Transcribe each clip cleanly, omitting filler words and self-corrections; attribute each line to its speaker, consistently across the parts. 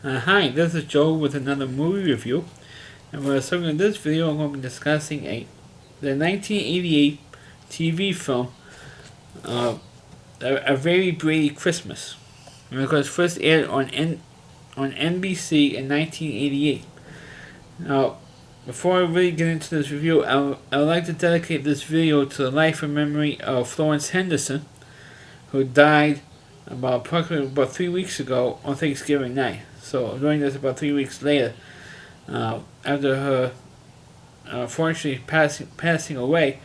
Speaker 1: Hi, this is Joe with another movie review, and in this video I'm going to be discussing the 1988 TV film, uh, A Very Brady Christmas, and it was first aired on NBC in 1988. Now, before I really get into this review, I would like to dedicate this video to the life and memory of Florence Henderson, who died approximately 3 weeks ago on Thanksgiving night. So I'm doing this about 3 weeks later, after her unfortunately passing away.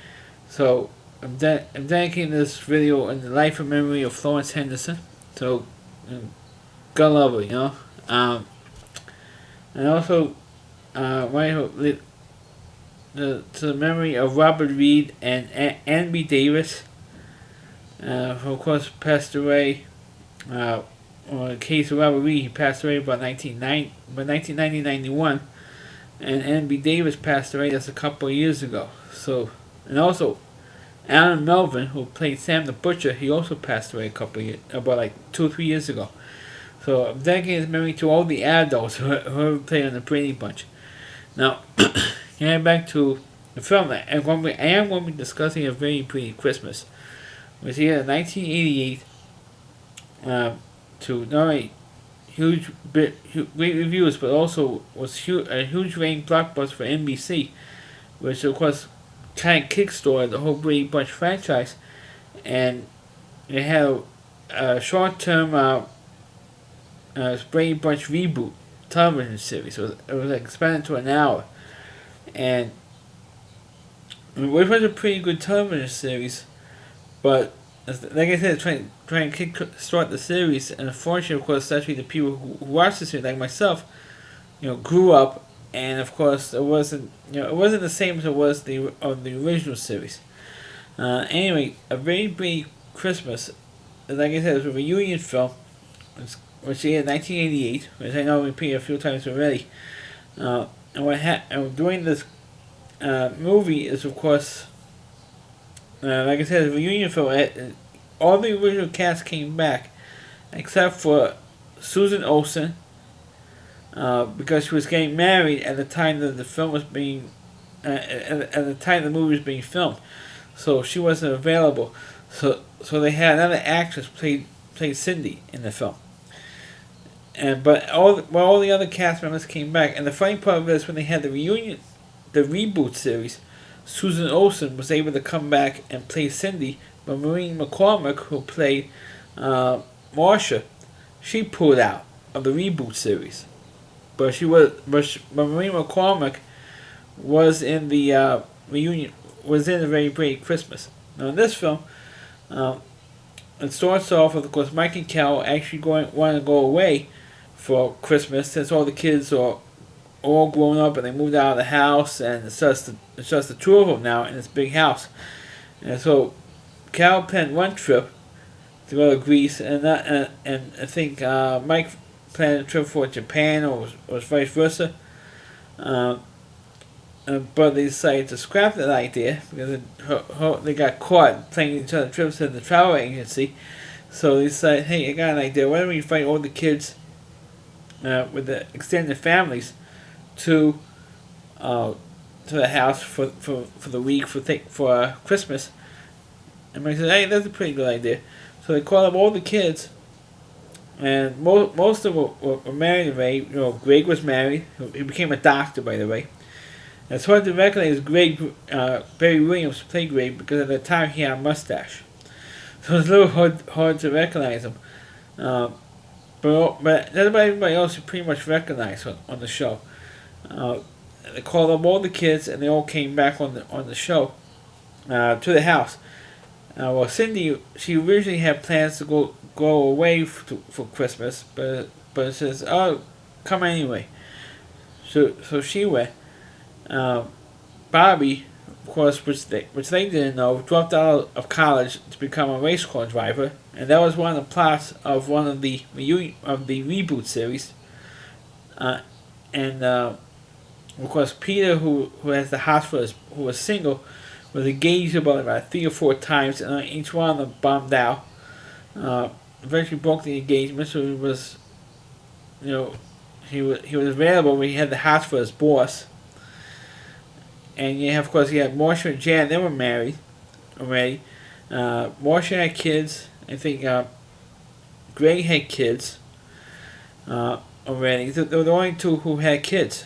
Speaker 1: So I'm dedicating this video in the life and memory of Florence Henderson. So God love her, and also to the memory of Robert Reed and Ann B. Davis, who of course passed away. In the case of Robert Reed, he passed away about 1991, and N.B. Davis passed away just a couple of years ago. So, and also, Alan Melvin, who played Sam the Butcher, he also passed away about like 2 or 3 years ago. So I'm dedicating his memory to all the adults who played on the Brady Bunch. Now, getting back to the film, I am going to be discussing A Very Brady Christmas, which is in 1988. To not only great reviews, but also was a huge rating blockbuster for NBC, which of course kind of kickstarted the whole Brady Bunch franchise, and it had a short-term Brady Bunch reboot television series. So it was like expanded to an hour, and which was a pretty good television series, but like I said, trying to start the series, and unfortunately, of course, especially the people who watched the series, like myself, grew up, and of course, it wasn't the same as it was the original series. Anyway, A Very Brady Christmas, like I said, it was a reunion film, which aired in 1988, which I know we repeated a few times already. And doing this movie is, of course, like I said, the reunion film. All the original cast came back, except for Susan Olsen, because she was getting married at the time that the film was being, at the time the movie was being filmed, so she wasn't available. So they had another actress played Cindy in the film, but all the other cast members came back. And the funny part of this, when they had the reunion, the reboot series, Susan Olsen was able to come back and play Cindy, but Maureen McCormick, who played Marcia, she pulled out of the reboot series. But Maureen McCormick was in the reunion, was in A Very Brady Christmas. Now in this film, it starts off with, of course, Mike and Cal actually want to go away for Christmas, since all the kids are all grown up and they moved out of the house, and it's just the two of them now in this big house. And so Cal planned one trip to go to Greece, and I think Mike planned a trip for Japan, or was vice versa. But they decided to scrap that idea because they got caught planning each other trips at the travel agency. So they decided, hey, I got an idea. Why don't we invite all the kids with the extended families to the house for the week for Christmas? And Mike said, hey, that's a pretty good idea. So they called up all the kids, and most of them were married already. Greg was married. He became a doctor, by the way. And it's hard to recognize Greg. Barry Williams played Greg because at the time he had a mustache, so it's a little hard to recognize him. But everybody else you pretty much recognize on the show. They called up all the kids, and they all came back on the show to the house. Well, Cindy, she originally had plans to go away for Christmas, but says, "Oh, come anyway." So she went. Bobby, of course, which they didn't know, dropped out of college to become a race car driver, and that was one of the plots of one of the reboot series. And of course, Peter, who has the hospital, who was single, was engaged about 3 or 4 times, and each one of them bombed out. Eventually broke the engagement, so he was, he was available when he had the house for his boss. And you have, of course, you had Marsha and Jan. They were married already. Marsha had kids. I think Greg had kids already. They were the only two who had kids,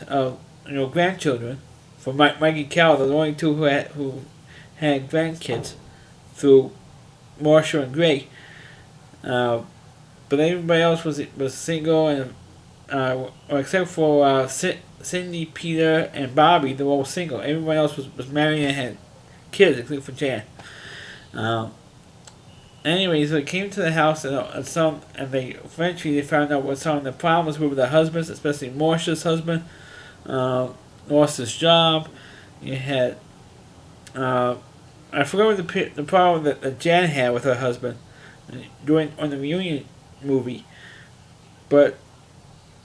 Speaker 1: grandchildren. For Mike and Cal, they're the only two who had grandkids through Marsha and Greg. But everybody else was single, and except for Cindy, Peter, and Bobby, they were all single. Everybody else was married and had kids, except for Jan. Anyways, they came to the house, and they eventually found out what some of the problems were with their husbands, especially Marsha's husband. Lost his job. You had I forgot what the problem that Jan had with her husband on the reunion movie, but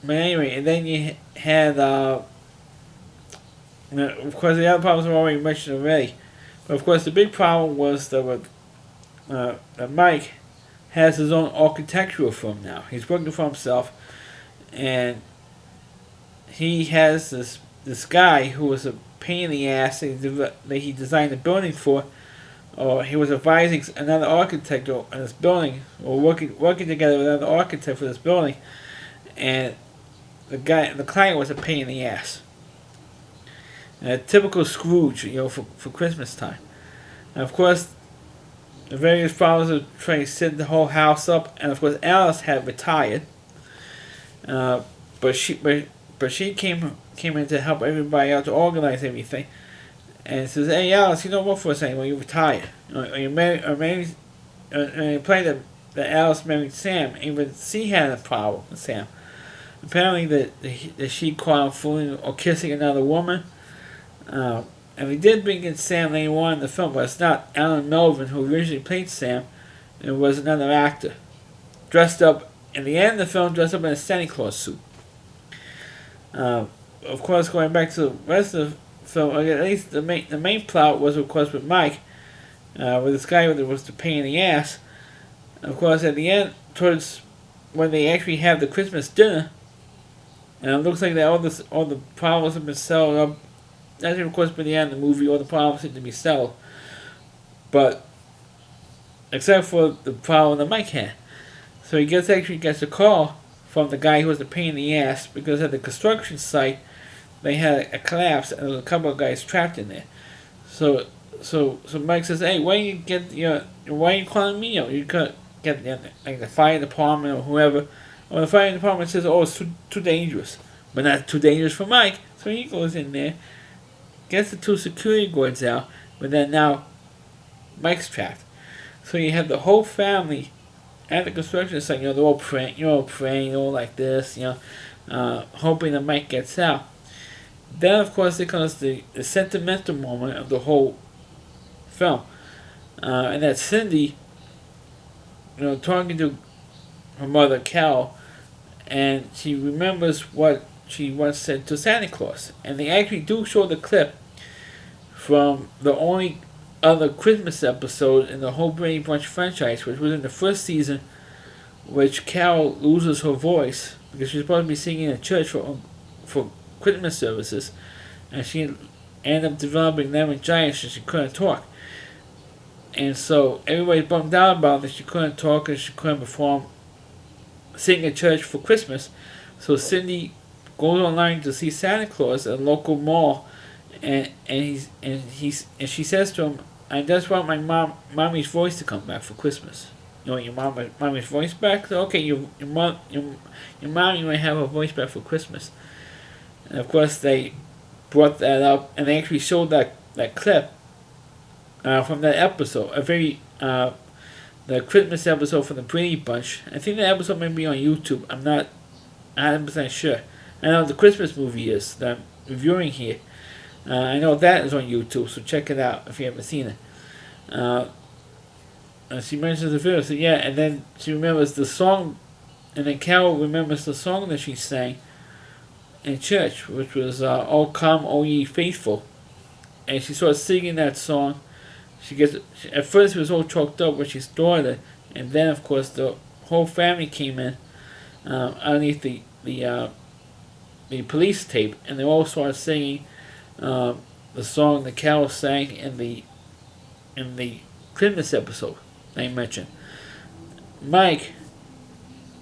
Speaker 1: anyway, and then you had of course the other problems were already mentioned already, but of course the big problem was that Mike has his own architectural firm now. He's working for himself, and he has this guy who was a pain in the ass that he designed the building for, or he was advising another architect on this building, or working together with another architect for this building, and the client was a pain in the ass. A typical Scrooge, for Christmas time. And of course, the various problems of trying to set the whole house up, and of course Alice had retired, but she came in to help everybody out to organize everything, and says, "Hey Alice, you don't work for us anymore. You retired. You played that Alice married Sam. Even she had a problem with Sam. Apparently that she caught him fooling or kissing another woman." And we did bring in Sam later on in the film, but it's not Alan Melvin who originally played Sam. It was another actor, dressed up in the end of the film, dressed up in a Santa Claus suit. Of course, going back to the rest of the film, at least the main plot was, of course, with Mike, with this guy that was the pain in the ass. Of course, at the end, towards when they actually have the Christmas dinner, and it looks like that all the problems have been settled up. That's of course by the end of the movie, all the problems seem to be settled. But except for the problem that Mike had. So he actually gets a call from the guy who was the pain in the ass, because at the construction site they had a collapse and there was a couple of guys trapped in there. So Mike says, "Hey, why are you calling me? You could get the fire department or whoever." Well, the fire department says, "Oh, it's too dangerous," but not too dangerous for Mike. So he goes in there, gets the two security guards out, but then now Mike's trapped. So you have the whole family at the construction site. They're all praying, all like this, hoping that Mike gets out. Then, of course, there comes the sentimental moment of the whole film, and that's Cindy, talking to her mother Cal, and she remembers what she once said to Santa Claus, and they actually do show the clip from the only other Christmas episode in the whole Brady Bunch franchise, which was in the first season, which Cal loses her voice because she's supposed to be singing in church for Christmas services, and she ended up developing laryngitis and she couldn't talk. And so everybody's bummed out about that she couldn't talk and she couldn't sing in church for Christmas. So Cindy goes online to see Santa Claus at a local mall, and she says to him, "I just want my mommy's voice to come back for Christmas. You want your mommy's voice back? So, okay, your mommy might have her voice back for Christmas." And of course they brought that up, and they actually showed that clip from that episode, the Christmas episode from the Brady Bunch. I think the episode may be on YouTube. I'm not 100% sure. I know the Christmas movie is that I'm reviewing here. I know that is on YouTube, so check it out if you haven't seen it. And she mentions the video, so yeah, and then she remembers the song, and then Carol remembers the song that she sang in church, which was "O Come, O Ye Faithful," and she starts singing that song. At first it was all choked up when she started, and then of course the whole family came in underneath the the police tape, and they all started singing the song the Carol sang in the Christmas episode I mentioned. Mike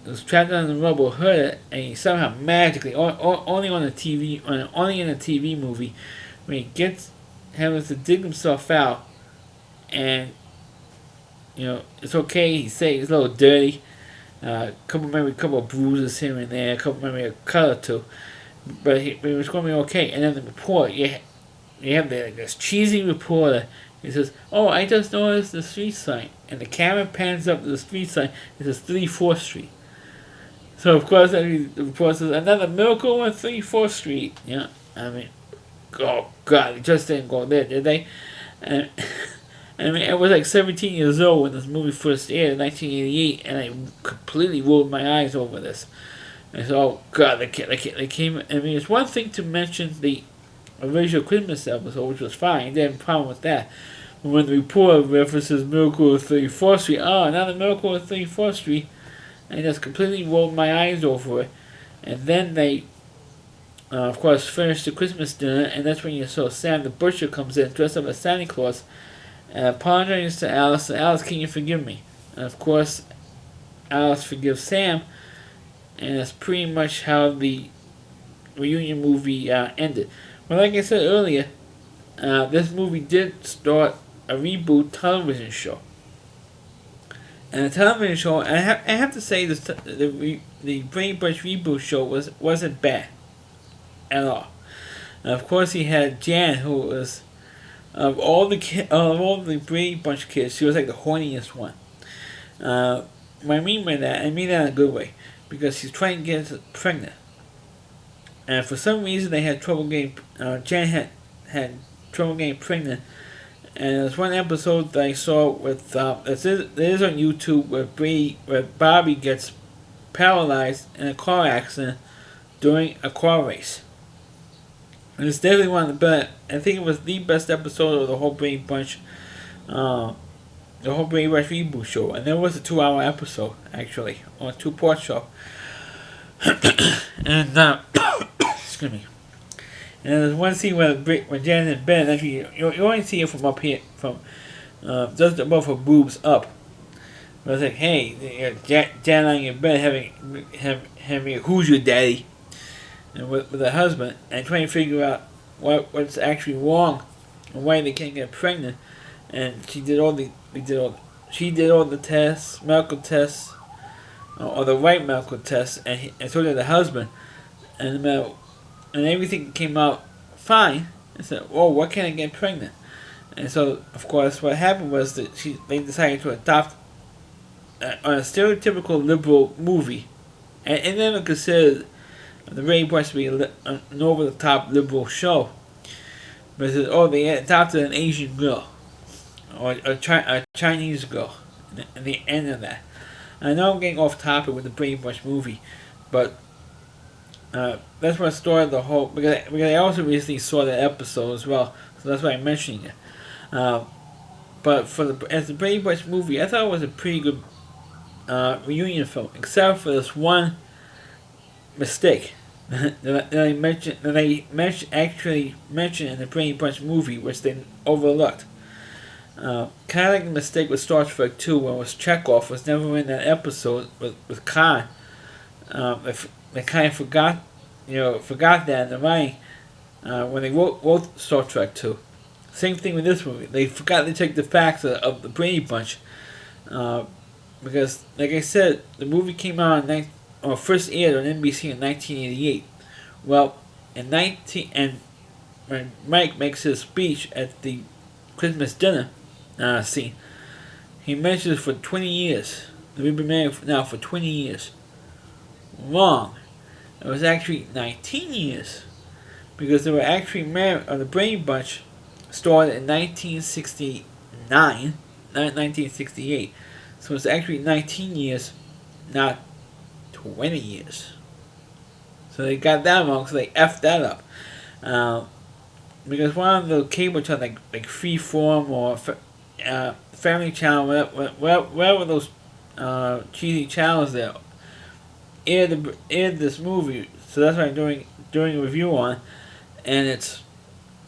Speaker 1: was trapped under the rubble, heard it, and he somehow magically, only on the TV, only in a TV movie, when he gets having to dig himself out, and it's okay. He say he's a little dirty, maybe a couple of bruises here and there, maybe a cut or two, but he was going to be okay. And then the report, you have this cheesy reporter. He says, "Oh, I just noticed the street sign," and the camera pans up to the street sign. It says 34th Street. So of course, the reporter says, "Another miracle on 34th Street." Yeah, I mean, oh God, they just didn't go there, did they? And I mean, I was like 17 years old when this movie first aired in 1988, and I completely rolled my eyes over this. And so, oh God, they came. I mean, it's one thing to mention the original Christmas episode, which was fine. I didn't have a problem with that. But when the reporter references Miracle on 34th Street, another Miracle on 34th Street, I just completely rolled my eyes over it. And then they, of course, finished the Christmas dinner, and that's when you saw Sam the Butcher comes in, dressed up as Santa Claus, and apologizes to Alice. Alice, can you forgive me? And of course, Alice forgives Sam, and that's pretty much how the reunion movie ended. Well, like I said earlier, this movie did start a reboot television show. And the television show, I have to say, the Brady Bunch reboot show wasn't bad at all. And of course, he had Jan, who was of all the Brady Bunch kids, she was like the horniest one. What I mean by that, I mean that in a good way, because she's trying to get pregnant. And for some reason, they had trouble getting. Jan had trouble getting pregnant. And there's one episode that I saw with it is on YouTube where Bobby gets paralyzed in a car accident during a car race. And it's definitely one of the best. I think it was the best episode of the whole Brady Bunch, the whole Brady Bunch reboot show. And there was a 2-hour episode actually, or a 2-part show. And excuse me. And there's one scene when Janet's in bed, actually you only see it from up here, from just above her boobs up. But it's like, hey, Janet lying in bed having a who's your daddy, and with her husband, and trying to figure out what's actually wrong and why they can't get pregnant. And she did all the tests, medical tests, or the right medical tests, and so did the husband, and everything came out fine. And said, "Oh, why can't I get pregnant?" And so, of course, what happened was that they decided to adopt on a stereotypical liberal movie, and never considered the Brady Bunch to be an over-the-top liberal show. But they adopted an Asian girl, or a Chinese girl, and the end of that. I know I'm getting off topic with the Brady Bunch movie, but that's what started the whole. Because I also recently saw that episode as well, so that's why I'm mentioning it. But as the Brady Bunch movie, I thought it was a pretty good reunion film, except for this one mistake that I actually mentioned in the Brady Bunch movie, which they overlooked. Kind of like the mistake with Star Trek 2, when Chekhov was never in that episode with Khan. They kind of forgot that in the writing when they wrote Star Trek 2. Same thing with this movie. They forgot to take the facts of the Brady Bunch, because, like I said, the movie came out first aired on NBC in 1988. Well, and when Mike makes his speech at the Christmas dinner scene, he mentions for 20 years. We've been married now for 20 years. Wrong. It was actually 19 years, because they were actually married. The Brady Bunch started in 1969, not 1968. So it's actually 19 years, not 20 years. So they got that wrong, so they effed that up. Because one of the cable channels, like Freeform or Family Channel, whatever those cheesy channels there, aired this movie, so that's what I'm doing a review on, and it's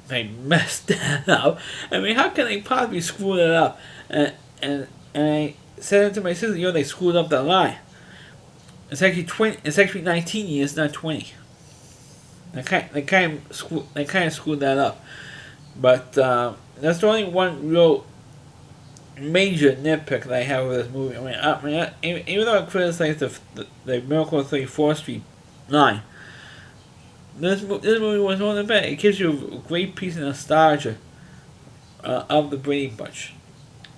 Speaker 1: they messed that up. I mean, how can they possibly screw that up? And I said it to my sister, they screwed up that line. It's actually 20. It's actually 19 years, not 20. They kind of screwed that up. But that's the only one real major nitpick that I have with this movie. Even though I criticize the Miracle on 34th Street line, this movie was one of the best. It gives you a great piece of nostalgia of the Brady Bunch.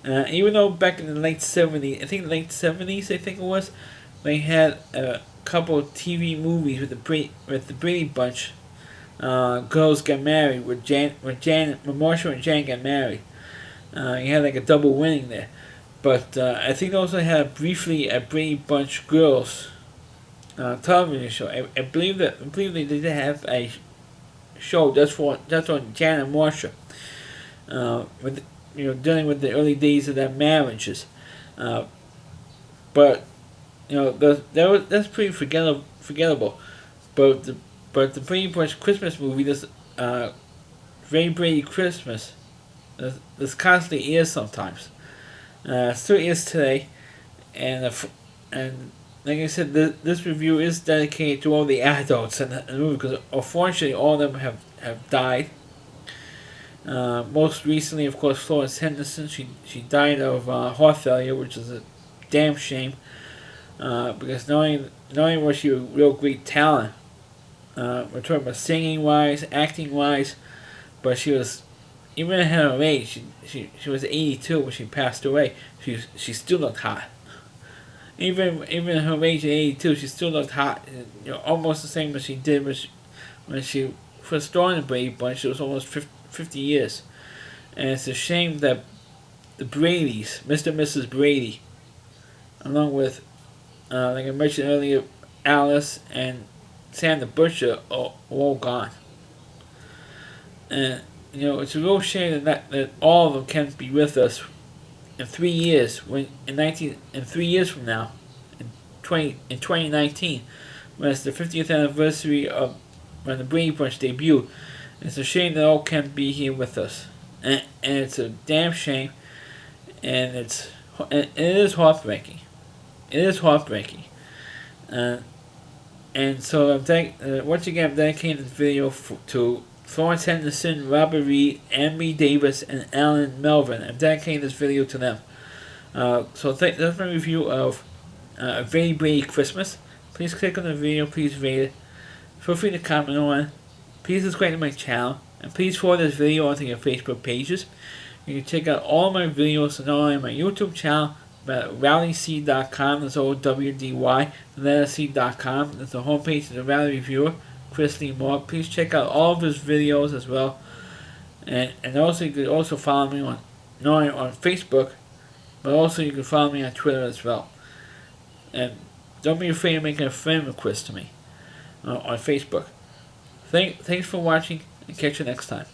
Speaker 1: Even though back in the late 70s, I think it was, they had a couple of TV movies with the Brady Bunch. Girls Get Married with Marshall and Jan got married. You had like a double winning there, but I think they also had briefly a Brady Bunch Girls television show. I believe they did have a show just on Jan and Marsha, with dealing with the early days of their marriages, but that's pretty forgettable. But the Brady Bunch Christmas movie, this Very Brady Christmas, this constantly airs sometimes. Still is today, and like I said, this review is dedicated to all the adults in the movie because unfortunately all of them have died. Most recently, of course, Florence Henderson. She died of heart failure, which is a damn shame. Because knowing what she was real great talent. We're talking about singing wise, acting wise, but she was, even at her age, she was 82 when she passed away. She still looked hot. Even at her age at 82, she still looked hot. Almost the same as she did when she first started the Brady Bunch. It was almost 50 years, and it's a shame that the Bradys, Mr. and Mrs. Brady, along with, like I mentioned earlier, Alice and Sam the Butcher are all gone. And it's a real shame that all of them can't be with us in 3 years. In 3 years from now, in 2019, when it's the 50th anniversary of when the Brady Bunch debuted. It's a shame that all can't be here with us, and it's a damn shame, and it is heartbreaking. It is heartbreaking. And so once again, I'm dedicating this video to Florence Henderson, Robert Reed, Anne Davis, and Alan Melvin. I'm dedicating this video to them. So that's my review of A Very Brady Christmas. Please click on the video, please rate it. Feel free to comment on it. Please subscribe to my channel, and please forward this video onto your Facebook pages. You can check out all my videos not only on my YouTube channel, but at rallyc.com, that's OWDY, C.com. That's the homepage of the Rally Reviewer, Chris Lee Moore. Please check out all of his videos as well. And also you can also follow me not only on Facebook, but also you can follow me on Twitter as well. And don't be afraid of making a friend request to me on Facebook. Thanks for watching, and catch you next time.